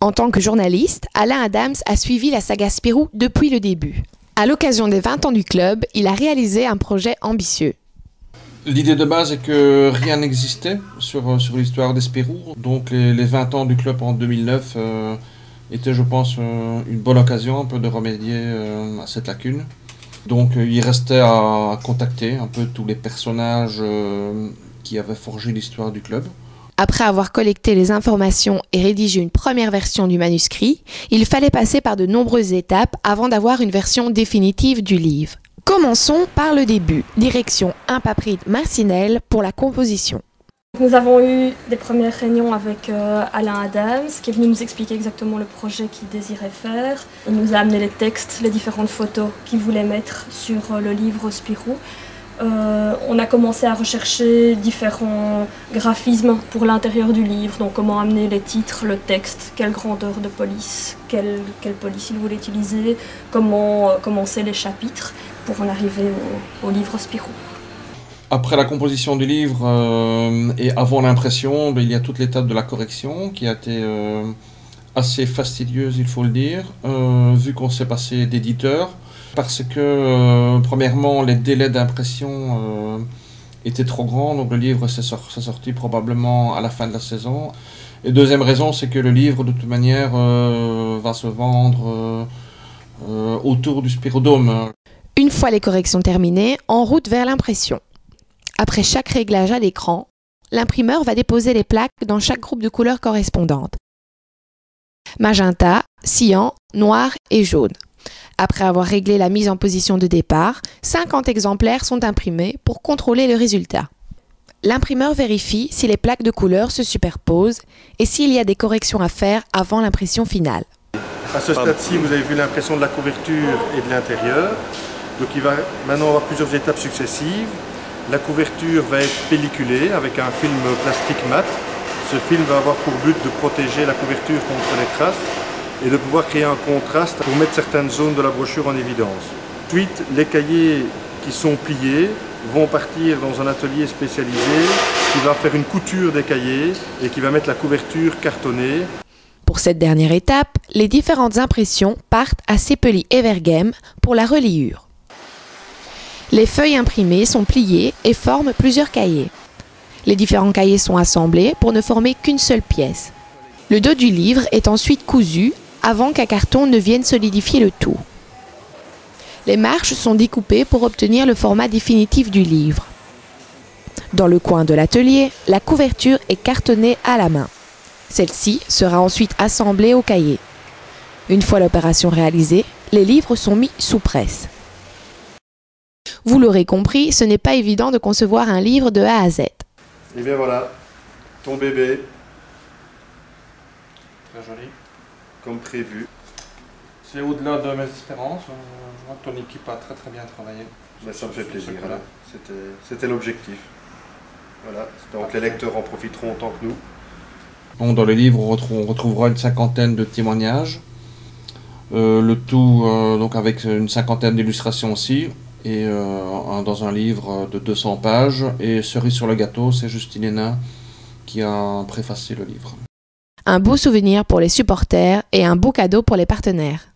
En tant que journaliste, Alain Adams a suivi la saga Spirou depuis le début. À l'occasion des 20 ans du club, il a réalisé un projet ambitieux. L'idée de base est que rien n'existait sur l'histoire des Spirou. Donc les 20 ans du club en 2009 étaient, je pense, une bonne occasion un peu de remédier à cette lacune. Donc il restait à contacter un peu tous les personnages qui avaient forgé l'histoire du club. Après avoir collecté les informations et rédigé une première version du manuscrit, il fallait passer par de nombreuses étapes avant d'avoir une version définitive du livre. Commençons par le début. Direction Impapride Marcinelle pour la composition. Nous avons eu des premières réunions avec Alain Adams, qui est venu nous expliquer exactement le projet qu'il désirait faire. Il nous a amené les textes, les différentes photos qu'il voulait mettre sur le livre Spirou. On a commencé à rechercher différents graphismes pour l'intérieur du livre, donc comment amener les titres, le texte, quelle grandeur de police, quelle police il voulait utiliser, comment commencer les chapitres pour en arriver au livre Spirou. Après la composition du livre et avant l'impression, il y a toute l'étape de la correction qui a été assez fastidieuse, il faut le dire, vu qu'on s'est passé d'éditeur. Parce que, premièrement, les délais d'impression étaient trop grands, donc le livre s'est sorti probablement à la fin de la saison. Et deuxième raison, c'est que le livre, de toute manière, va se vendre autour du Spirodome. Une fois les corrections terminées, en route vers l'impression. Après chaque réglage à l'écran, l'imprimeur va déposer les plaques dans chaque groupe de couleurs correspondantes. Magenta, cyan, noir et jaune. Après avoir réglé la mise en position de départ, 50 exemplaires sont imprimés pour contrôler le résultat. L'imprimeur vérifie si les plaques de couleurs se superposent et s'il y a des corrections à faire avant l'impression finale. À ce stade-ci, vous avez vu l'impression de la couverture et de l'intérieur. Donc il va maintenant avoir plusieurs étapes successives. La couverture va être pelliculée avec un film plastique mat. Ce film va avoir pour but de protéger la couverture contre les traces et de pouvoir créer un contraste pour mettre certaines zones de la brochure en évidence. Ensuite, les cahiers qui sont pliés vont partir dans un atelier spécialisé qui va faire une couture des cahiers et qui va mettre la couverture cartonnée. Pour cette dernière étape, les différentes impressions partent à Sepely-Evergem pour la reliure. Les feuilles imprimées sont pliées et forment plusieurs cahiers. Les différents cahiers sont assemblés pour ne former qu'une seule pièce. Le dos du livre est ensuite cousu avant qu'un carton ne vienne solidifier le tout. Les marges sont découpées pour obtenir le format définitif du livre. Dans le coin de l'atelier, la couverture est cartonnée à la main. Celle-ci sera ensuite assemblée au cahier. Une fois l'opération réalisée, les livres sont mis sous presse. Vous l'aurez compris, ce n'est pas évident de concevoir un livre de A à Z. Et bien voilà, ton bébé. Très joli. Comme prévu. C'est au-delà de mes espérances. Je vois que ton équipe a très bien travaillé. Mais ça me fait plaisir. Voilà. C'était l'objectif. Voilà. Donc les lecteurs en profiteront autant que nous. Bon, dans le livre, on retrouvera une cinquantaine de témoignages. Le tout donc avec une cinquantaine d'illustrations aussi. Et dans un livre de 200 pages. Et cerise sur le gâteau, c'est Justine Hénin qui a préfacé le livre. Un beau souvenir pour les supporters et un beau cadeau pour les partenaires.